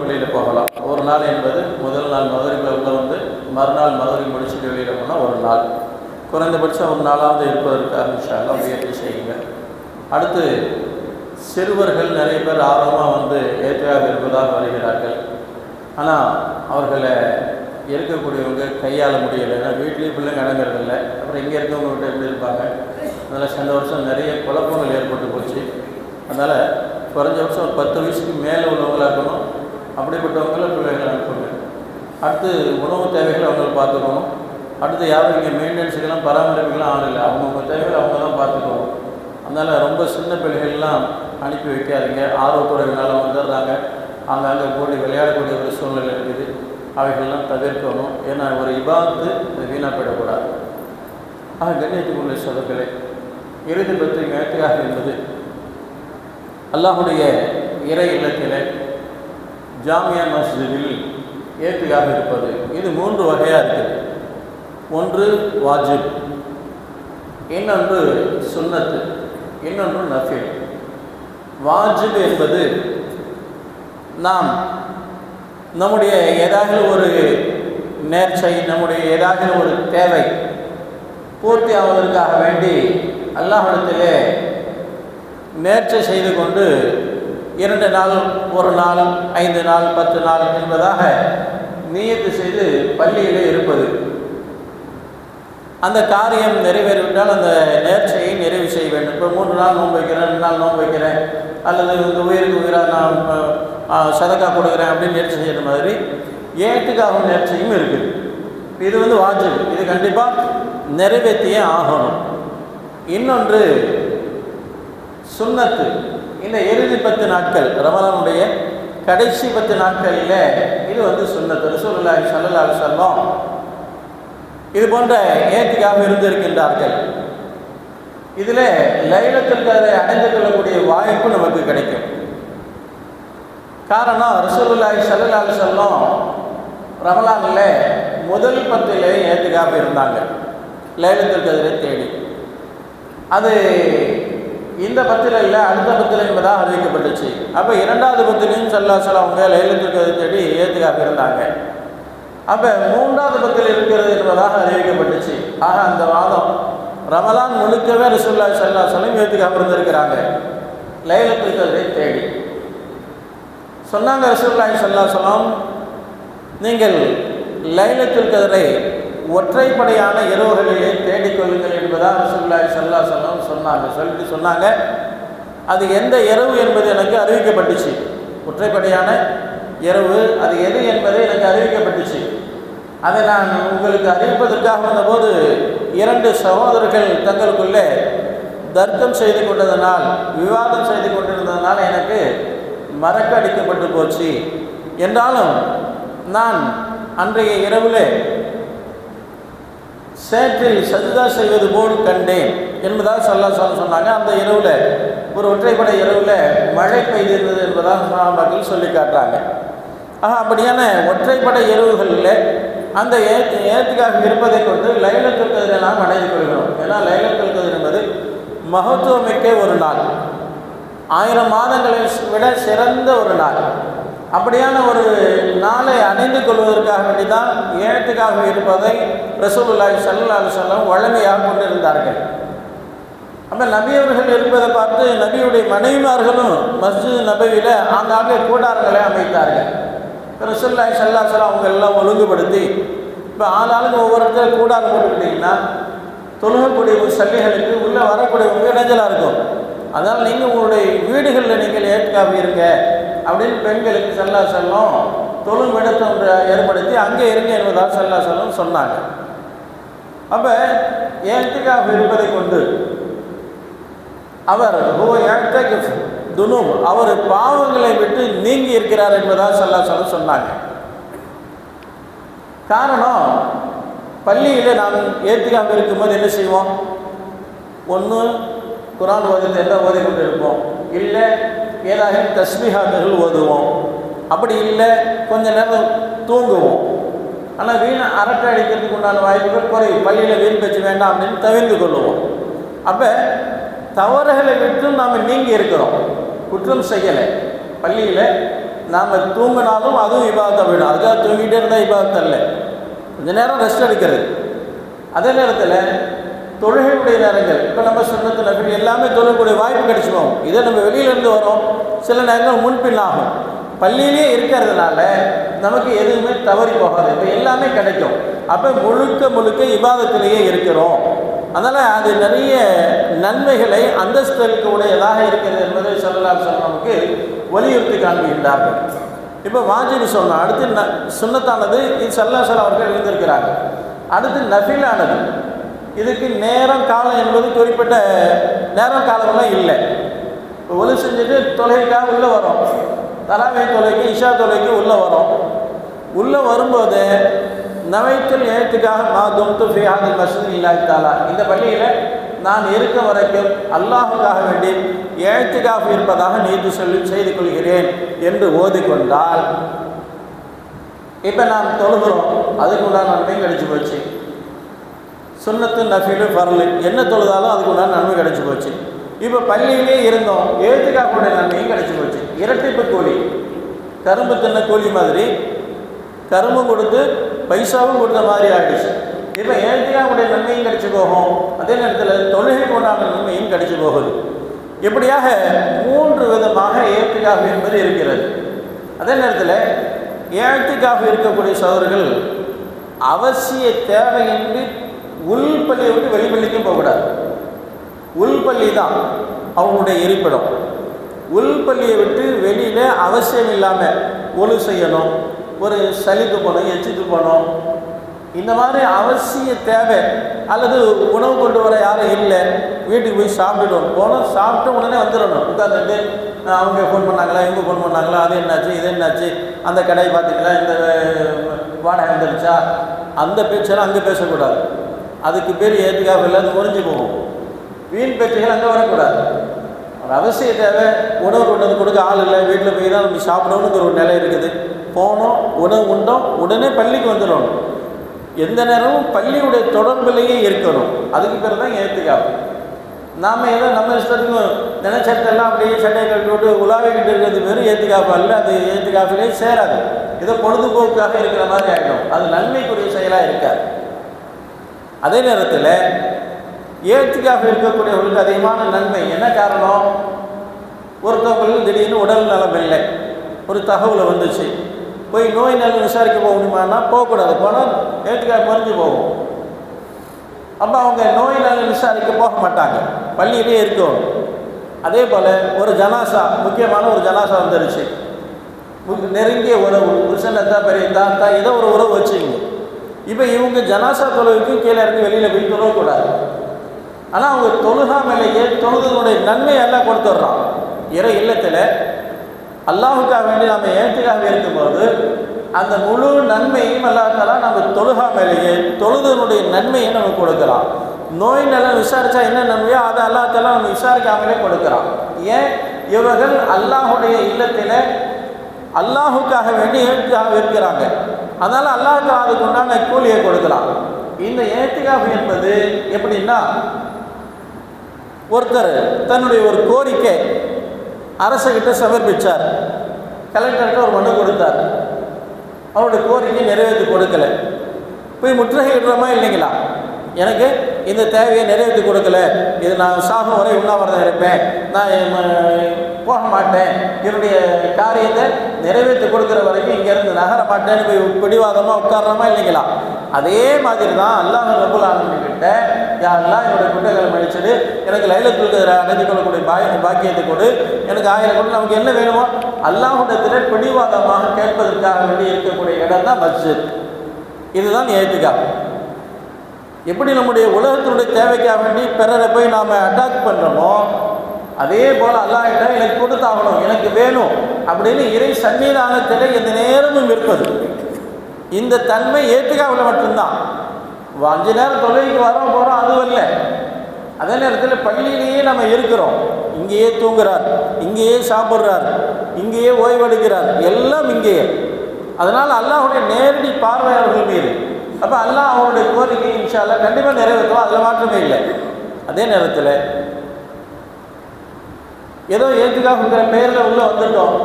பள்ளியில் போகலாம். ஒரு நாள் என்பது முதல் நாள் மகரிபில் உள்ள வந்து மறுநாள் மகரிப் முடிச்சுட்டு வெளியில் போனால் ஒரு நாள், குறைந்தபட்சம் ஒரு நாளாவது இருப்பதற்காக இன்ஷா அல்லாஹ் முயற்சி செய்யுங்க. அடுத்து சிறுவர்கள் நிறைய பேர் ஆர்வமாக வந்து ஏற்காக இருப்பதாக வருகிறார்கள். ஆனால் அவர்களை இருக்கக்கூடியவங்க கையாள முடியலை. ஏன்னா வீட்லேயும் பிள்ளைங்க அடங்கிறதில்லை. அப்புறம் இங்கே இருக்கவங்ககிட்ட எப்படி இருப்பாங்க? அதனால் சென்ற வருஷம் நிறைய குழப்பங்கள் ஏற்பட்டு போச்சு. அதனால் குறைஞ்சபட்சம் ஒரு 10 வயசுக்கு மேலே உள்ளவங்களாக இருக்கணும். அப்படிப்பட்டவங்கள பிள்ளைகளை அனுப்புங்க. அடுத்து உணவு தேவைகளை அவங்களை பார்த்துக்கணும். அடுத்து யாரும் இங்கே மெயின்டெனன்ஸுக்கெல்லாம் பராமரிப்புக்கெல்லாம் ஆள் இல்லை. அவங்கவுங்க தேவைகளை அவங்க தான் பார்த்துக்கணும். அதனால் ரொம்ப சின்ன பிள்ளைகள்லாம் அனுப்பி வைக்காதீங்க. ஆர்வக்குறைவினால் வந்துடுறாங்க, அங்கங்கே கூடி விளையாடக்கூடிய ஒரு சூழ்நிலை இருக்குது. அவைகள்லாம் தவிர்க்கணும். ஏன்னா ஒரு இபாதத்து அது வீணாக போயிடக்கூடாது. கண்ணியத்துக்குள்ள சொற்களே, இறுதி பற்றி நேர்த்தியாக என்பது அல்லாஹுடைய இறை இல்லத்திலே ஜாமியா மஸ்ஜிதில் ஏற்றியாக இருப்பது. இது 3 வகையாக இருக்குது. ஒன்று வாஜிப், இன்னொன்று சுன்னத்து, இன்னொன்று நஃபில். வாஜிப் என்பது நாம் நம்முடைய ஏதாவது ஒரு நேர்ச்சை, நம்முடைய ஏதாவது ஒரு தேவை பூர்த்தி ஆவதற்காக வேண்டி அல்லாஹ்விடத்திலே நேர்ச்சை செய்து கொண்டு 2 நாள், 1 நாள், 5 நாள், 10 நாள் என்பதாக நியத்து செய்து பள்ளியிலே இருப்பது. அந்த காரியம் நிறைவேறிவிட்டால் அந்த நேர்ச்சையை நிறைவு செய்ய வேண்டும். இப்போ 3 நாள் நோன்பு வைக்கிறேன், 2 நாள் நோன்பு வைக்கிறேன், அல்லது இந்த உயிருக்கு உயிராக நான் சதக்கா கொடுக்குறேன் அப்படின்னு நேர்ச்சி செய்கிற மாதிரி ஏற்றுக்காக நேர்ச்சையும் இருக்குது. இது வந்து வாஜிப், இது கண்டிப்பாக நிறைவேற்றியே ஆகணும். இன்னொன்று சுன்னத்து. இந்த இறுதி 10 நாட்கள், ரமலானுடைய கடைசி 10 நாட்களில் இது வந்து சுன்னத்து. ரசூலுல்லாஹி ஸல்லல்லாஹு அலைஹி வஸல்லம் இது போன்ற ஏத்திக்காக இருந்திருக்கின்றார்கள். இதில் லைலத்துல் கத்ரை அடைந்து கொள்ளக்கூடிய வாய்ப்பு நமக்கு கிடைக்கும். காரணம், ரசூலுல்லாஹி ஸல்லல்லாஹு அலைஹி வஸல்லம் ரமலானில் முதல் 10 ஏத்திக்காக இருந்தாங்க லைலத்துல் கத்ரை தேடி. அது இந்த 10 இல்லை, அடுத்த 10 என்பதாக அறிவிக்கப்பட்டுச்சு. அப்போ 2வது 10 ஸல்லல்லாஹு அலைஹி வஸல்லம் அவங்க லைலத்துல் கத்ரை தேடி ஏத்திக்காக இருந்தாங்க. அப்போ 3வது 10 இருக்கிறது என்பதாக அறிவிக்கப்பட்டுச்சு. ஆக அந்த மாதம் ரமலான் முழுக்கவே ரசூலுல்லாஹி ஸல்லல்லாஹு அலைஹி வஸல்லம் ஏத்திக்காக இருந்திருக்கிறாங்க லைலத்துல் கத்ரை தேடி. சொன்னாங்க ரசூலுல்லாஹி ஸல்லல்லாஹு அலைஹி வஸல்லம், நீங்கள் லைலத்துல் கத்ரை ஒற்றைப்படையான இரவுகளிலே தேடிக்கொள்ளுங்கள் என்பதாக ரசூலுல்லாஹி ஸல்லல்லாஹு அலைஹி வஸல்லம் சொன்னாங்க. அது எந்த இரவு என்பது எனக்கு அறிவிக்கப்பட்டுச்சு. ஒற்றைப்படையான இரவு அது எது என்பது எனக்கு அறிவிக்கப்பட்டுச்சு. அதை நான் உங்களுக்கு அறிவிப்பதற்காக வந்தபோது 2 சகோதரர்கள் தங்களுக்குள்ளே தர்க்கம் செய்து கொண்டதனால், விவாதம் செய்து கொண்டிருந்ததனால் எனக்கு மறக்கடிக்கப்பட்டு போச்சு. என்றாலும் நான் அன்றைய இரவில் சேற்றில் சஜ்தா செய்வது போல் கண்டேன் என்பதாக சொன்னாங்க. அந்த இரவில், ஒரு ஒற்றைப்படை இரவில் மழை பெய்திருந்தது என்பதாக சஹாபாக்கள் சொல்லி காட்டுறாங்க. அப்படியான ஒற்றைப்படை இரவுகளில் அந்த ஏத்திக்காக இருப்பதை கொண்டு லைலத்துல் கத்ரை நாம் அடைந்து கொள்கிறோம். ஏன்னா லைலத்துல் கத்ர் என்பது மகத்துவமிக்க ஒரு நாள், 1000 மாதங்களை விட சிறந்த ஒரு நாள். அப்படியான ஒரு நாளை அடைந்து கொள்வதற்காக வேண்டிதான் ஏத்திக்காக இருப்பதை ரசூலுல்லாஹி ஸல்லல்லாஹு அலைஹி வஸல்லம் வழமையாக கொண்டிருந்தார்கள். அப்போ நபி அவர்கள் இருப்பதை பார்த்து நபியுடைய மனைவிமார்களும் மஸ்ஜித் நபவியில் ஆங்காங்கே கூடாரங்களை அமைத்தார்கள். ரசூலுல்லாஹி ஸல்லல்லாஹு அலைஹி வஸல்லம் அவங்க எல்லாம் ஒழுங்குபடுத்தி, இப்போ ஆளாளுக்கு ஒவ்வொருத்தர் கூடாரம் போட்டுக்கிட்டிங்கன்னா தொழுகக்கூடிய சல்லிகளுக்கு உள்ளே வரக்கூடியவங்க இடைஞ்சலாக இருக்கும். அதனால் நீங்கள் உங்களுடைய வீடுகளில் நீங்கள் ஏற்காக இருங்க அப்படின்னு பெண்களுக்கு ஸல்லல்லாஹு அலைஹி வஸல்லம் தொழும் இடத்தை ஏற்படுத்தி அங்கே இருங்க என்பதாக ஸல்லல்லாஹு அலைஹி வஸல்லம் சொன்னாங்க. அப்போ ஏத்திகாஃப் இருப்பதை கொண்டு அவர் அவர் பாவங்களை விட்டு நீங்கி இருக்கிறார் என்பதாக ஸல்லல்லாஹு அலைஹி வஸல்லம் சொன்னாங்க. காரணம், பள்ளியில் நாம் ஏத்திகாஃப் இருக்கும்போது என்ன செய்வோம்? ஒன்று குர்ஆன் ஓதிட்டு எல்லாம் ஓதிக்கொண்டு இருப்போம், இல்லை ஏதாவது தஸ்பீஹாத்துகள் ஓதுவோம், அப்படி இல்லை கொஞ்ச நேரம் தூங்குவோம். ஆனால் வீண் அரட்டை அடிக்கிறதுக்கு உண்டான வாய்ப்புகள் குறையும். பள்ளியில் வீண் பேச்சு வேண்டாம் அப்படின்னு தவிர்த்து கொள்ளுவோம். அப்போ தவறுகளை விட்டும் நாம் நீங்கி இருக்கிறோம், குற்றம் செய்யலை. பள்ளியில் நாம் தூங்கினாலும் அதுவும் இபாதத்தை போயிடும். அதுக்காக தூங்கிட்டே இருந்தால் இபாதத்தை இல்லை, கொஞ்ச நேரம் ரெஸ்ட் எடுக்கிறது. அதே நேரத்தில் தொழுகையுடைய நேரங்கள், இப்போ நம்ம சுன்னத்து நஃபில் எல்லாமே தொழக்கூடிய வாய்ப்பு கிடைச்சிடும். இதை நம்ம வெளியிலேருந்து வரோம், சில நேரங்கள் முன்பின்னாகும். பள்ளியிலே இருக்கிறதுனால நமக்கு எதுவுமே தவறி போகாது, இப்போ எல்லாமே கிடைக்கும். அப்போ முழுக்க முழுக்க இபாதத்திலேயே இருக்கிறோம். அதனால் அது நிறைய நன்மைகளை அந்தஸ்தலுக்கு உடையதாக இருக்கிறது என்பதை ஸல்லல்லாஹு அலைஹி வஸல்லம் நமக்கு வலியுறுத்தி காண்பிக்கின்றார்கள். இப்போ வாஜிப் சொன்னோம், அடுத்து சுன்னத்தானது இது ஸல்லல்லாஹு அலைஹி வஸல்லம் அவர்கள் எழுந்திருக்கிறாங்க. அடுத்து நஃபிலானது, இதுக்கு நேரம் காலம் என்பது குறிப்பிட்ட நேரம் காலமெல்லாம் இல்லை. இப்போ ஒலி செஞ்சுட்டு தொலைக்காக உள்ளே வரோம், தராவே தொலைக்கு இஷா தொலைக்கு உள்ளே வரோம். உள்ளே வரும்போது நவைத்துல் ஏத்துக்காக மாதும் ஃபீ ஹாதில் மஸ்ஜித் லில்லாஹி தஆலா, இந்த பள்ளியில் நான் இருக்க வரைக்கும் அல்லாஹுக்காக வேண்டி ஏத்துக்காக இருப்பதாக நீதி சொல்லி செய்து கொள்கிறேன் என்று ஓதிக்கொண்டால், இப்போ நாம் தொழுகிறோம், அதுக்கு உண்டான நன்மை கிடைச்சி போச்சு. சுன்னத்து நஃபிலு ஃபர்லு என்ன தொழுதாலும் அதுக்கு உண்டான நன்மை கிடைச்சி போச்சு. இப்போ பள்ளியிலே இருந்தோம், ஏத்துக்காக நன்மையும் கிடைச்சி போச்சு. இரட்டிப்பு கூலி, கரும்பு தின்ன கூலி மாதிரி கரும்பு கொடுத்து பைசாவும் கொடுத்த மாதிரி ஆகிடுச்சு. இப்போ ஏத்துக்காக நன்மையும் கிடைச்சி போகும், அதே நேரத்தில் தொழுகை கொண்டாட நன்மையும் கிடைச்சி போகுது. இப்படியாக 3 விதமாக ஏத்துக்காக என்பது இருக்கிறது. அதே நேரத்தில் ஏத்துக்காக இருக்கக்கூடிய சகோதரர்கள் அவசிய தேவையின்றி உள்பள்ளியை விட்டு வெளிப்பள்ளிக்கும் போகக்கூடாது. உள்பள்ளி தான் அவங்களுடைய இருப்பிடம். உள்பள்ளியை விட்டு வெளியில் அவசியம் இல்லாமல் ஒழு செய்யணும், ஒரு சளிக்கு போகணும், எச்சிக்கு போகணும், இந்த மாதிரி அவசிய தேவை, அல்லது உணவு கொண்டு வர யாரும் இல்லை, வீட்டுக்கு போய் சாப்பிட்டுட்டு போனோம், சாப்பிட்டு உடனே வந்துடணும். உட்காந்துட்டு அவங்க ஃபோன் பண்ணாங்களா, இவங்க ஃபோன் பண்ணாங்களா, அது என்னாச்சு, இது என்னாச்சு, அந்த கடையை பார்த்தீங்களா, இந்த வாடகை வந்துடுச்சா, அந்த பேச்செல்லாம் அங்கே பேசக்கூடாது. அதுக்கு பேர் ஏத்துக்காக இல்லாத முறிஞ்சு போகும். வீண் பேச்சுகள் அங்கே வரக்கூடாது. ஒரு அவசிய தேவை, உணவு கொண்டு வந்து கொடுக்க ஆள் இல்லை, வீட்டில் போய் தான் நம்ம சாப்பிடணுங்கிற ஒரு நிலை இருக்குது. போனோம், உணவு உண்டோம், உடனே பள்ளிக்கு வந்துடணும். எந்த நேரமும் பள்ளியுடைய தொடர்பிலேயே இருக்கணும். அதுக்கு பேர் தான் ஏத்துக்காப்பு. நாம் ஏதோ நம்ம இஷ்டத்துக்கு நினைச்சட்டெல்லாம் அப்படியே சட்டையை கட்டி விட்டு உலாவிக்கிட்டு இருக்கிறது பேர் ஏத்துக்காப்பு அல்ல. அது ஏத்துக்காப்பிலே சேராது. ஏதோ பொழுதுபோக்காக இருக்கிற மாதிரி ஆகிடும். அது நன்மைக்குரிய செயலாக இருக்காது. அதே நேரத்தில் ஏத்துக்காக இருக்கக்கூடியவர்களுக்கு அதிகமான நன்மை என்ன காரணம்? ஒருத்தவங்களுக்கு திடீர்னு உடல் நலம் இல்லை, ஒரு தகவல் வந்துச்சு, போய் நோய் நலம் விசாரிக்க போக முடியுமான்னா போகக்கூடாது. போனால் ஏத்துக்காக மறைஞ்சு போகும். அப்போ அவங்க நோய் நலம் விசாரிக்க போக மாட்டாங்க, பள்ளியிலே இருக்கணும். அதே போல் ஒரு ஜனாசா, முக்கியமான ஒரு ஜனாசா வந்துருச்சு, நெருங்கிய உறவு, புருஷனத்தா பெரிய தாத்தா, ஏதோ ஒரு உறவு வச்சுங்க. இப்போ இவங்க ஜனாசா தொழுவுக்கு கீழே இறங்கி வெளியில் போய் தொழக்கூடாது. ஆனால் அவங்க தொழுகாமலேயே தொழுதனுடைய நன்மை எல்லாம் கொடுத்துட்றான். இறை இல்லத்தில் அல்லாஹுக்காக வேண்டி நம்ம ஏத்துக்காக இருக்கும்போது அந்த முழு நன்மையும் அல்லாஹ்தாலா நம்ம தொழுகாமலேயே தொழுதனுடைய நன்மையை நம்ம கொடுக்குறான். நோய் நலம் விசாரித்தா என்ன நன்மையோ அதை அல்லாஹ்தாலா நம்ம விசாரிக்காமலே கொடுக்குறான். ஏன்? இவர்கள் அல்லாஹுடைய இல்லத்தில் அல்லாஹுக்காக வேண்டி ஏத்துக்காக இருக்கிறாங்க. அதனால் அல்லாஹ் அதுக்கு உண்டான கூலியை கொடுக்கலாம். இந்த ஏத்திகாஃப் என்பது எப்படின்னா, ஒருத்தர் தன்னுடைய ஒரு கோரிக்கை அரசுகிட்ட சமர்ப்பித்தார், கலெக்டர்கிட்ட ஒரு மனு கொடுத்தார், அவருடைய கோரிக்கை நிறைவேற்றி கொடுக்கல, போய் முற்றுகையிடுறோமா இல்லைங்களா, எனக்கு இந்த தேவையை நிறைவேற்றி கொடுக்கல, இது நான் சாகும் வரை உண்ணாவிரதம் இருப்பேன், நான் போக மாட்டேன், என்னுடைய காரியத்தை நிறைவேற்றி கொடுக்குற வரைக்கும் இங்கேருந்து நகர மாட்டேன்னு போய் பிடிவாதமாக உட்கார்றோமா இல்லைங்களா? அதே மாதிரி தான் அல்லாஹ் ரப்புல் ஆலமீன் கிட்ட, யாரெல்லாம் என்னுடைய குட்டைகளை மன்னிச்சுடு, எனக்கு லைலத்துல் கத்ரை அடைஞ்சு கொள்ளக்கூடிய பாக்கியத்தை கொடு, எனக்கு 1000 கொடு, நமக்கு என்ன வேணுமோ அல்லாஹ்விடத்தில் பிடிவாதமாக கேட்பதற்காக வேண்டி இருக்கக்கூடிய இடம் தான் மஸ்ஜித். இதுதான் ஏத்திகாஃப். எப்படி நம்முடைய உலகத்தினுடைய தேவைக்காக வேண்டி பிறரை போய் நாம் அட்டாக் பண்ணுறோமோ, அதே போல் அல்லாஹ்கிட்ட எனக்கு கொடுத்தாகணும், எனக்கு வேணும் அப்படின்னு இறை சன்னிதானத்தில் எந்த நேரமும் இருப்பது. இந்த தன்மை ஏத்துக்காவில் மட்டும்தான். 5 நேரம் தொழுகைக்கு வரோம் போகிறோம் அதுவும் இல்லை. அதே நேரத்தில் பள்ளியிலேயே நம்ம இருக்கிறோம், இங்கேயே தூங்குறார், இங்கேயே சாப்பிட்றார், இங்கேயே ஓய்வெடுக்கிறார், எல்லாம் இங்கேயே. அதனால் அல்லாஹ்வுடைய நேரடி பார்வையாளர்கள் மீது அப்போ அல்லாஹ் அவருடைய கோரிக்கை இன்ஷா அல்லாஹ் கண்டிப்பாக நிறைவேற்றுவோம், அதில் மாற்றமே இல்லை. அதே நேரத்தில் ஏதோ ஏத்துக்காஃப்ங்கிற பெயரில் உள்ளே வந்துட்டோம்,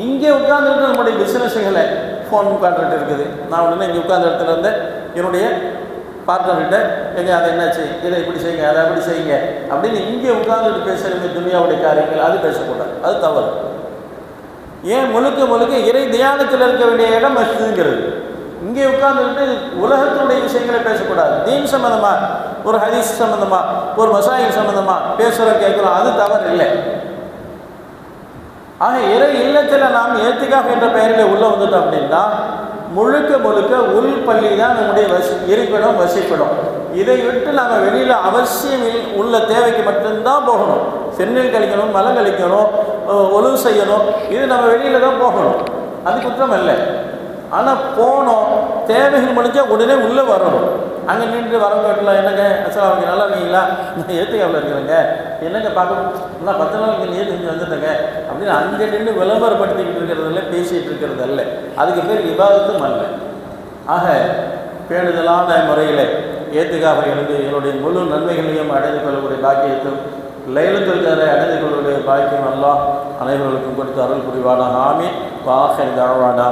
இங்கே உட்காந்துட்டு நம்முடைய பிஸ்னஸுகளை ஃபோன் உட்காந்துட்டு இருக்குது. நான் உடனே இங்கே உட்கார்ந்த இடத்துல இருந்து என்னுடைய பார்ட்னர்கிட்ட எங்கே அதை என்னாச்சு, இதை இப்படி செய்யுங்க, அதை அப்படி செய்யுங்க அப்படின்னு இங்கே உட்காந்துட்டு பேசுகிற துனியாவுடைய காரியங்கள் அது பேசக்கூடாது, அது தவறு. ஏன் முழுக்க முழுக்க இறை தியானத்தில் இருக்க வேண்டிய இடம் மஸ்ஜிதுங்கிறது. இங்கே உட்கார்ந்துட்டு உலகத்தினுடைய விஷயங்களை பேசக்கூடாது. தீன் சம்மந்தமாக, ஒரு ஹதீஸ் சம்மந்தமாக, ஒரு மசாயில் சம்மந்தமாக பேசுகிறோம் கேட்குறோம், அது தவறு இல்லை. ஆக இறை இல்லத்தில் நாம் ஏத்திகாஃப் என்ற பெயரில் உள்ளே வந்துட்டோம் அப்படின்னா முழுக்க முழுக்க உள் பள்ளி தான் நம்முடைய இருப்பிடம், வசிப்பிடம். இதை விட்டு நாம் வெளியில் அவசியம் உள்ள தேவைக்கு மட்டும்தான் போகணும். செந்நீர் கழிக்கணும், மலம் கழிக்கணும், ஒழுவு செய்யணும், இது நம்ம வெளியில் தான் போகணும், அது குற்றம் இல்லை. ஆனால் போனோம், தேவைகள் முடிஞ்சால் உடனே உள்ளே வரணும். அங்கே நின்று வரவங்கலாம் என்னங்க அசலாம் அவங்க நல்லா இருக்கீங்களா, நான் ஏற்றுக்காவில் இருக்கிறேங்க, என்னங்க பார்க்கணும், நான் 10 நாள் இங்கே நீர் செஞ்சு வந்துட்டேங்க அப்படின்னு அங்கே நின்று விளம்பரப்படுத்திக்கிட்டு இருக்கிறதில்ல, பேசிகிட்டு இருக்கிறது அல்ல. அதுக்கு பேர் விவாதத்தும் அல்ல. ஆக பேணுதலான முறையில் ஏத்துக்காக எழுந்து என்னுடைய முழு நன்மைகளையும் அடைந்து கொள்ளக்கூடிய பாக்கியத்தும் லைலத்துல் கத்ரை அடைந்து கொள்ளக்கூடிய பாக்கியம் அல்லாஹ் அனைவர்களுக்கும் கொடுத்து அருள் புரிவானா. ஆமீன். வாஹிர் தஅவானா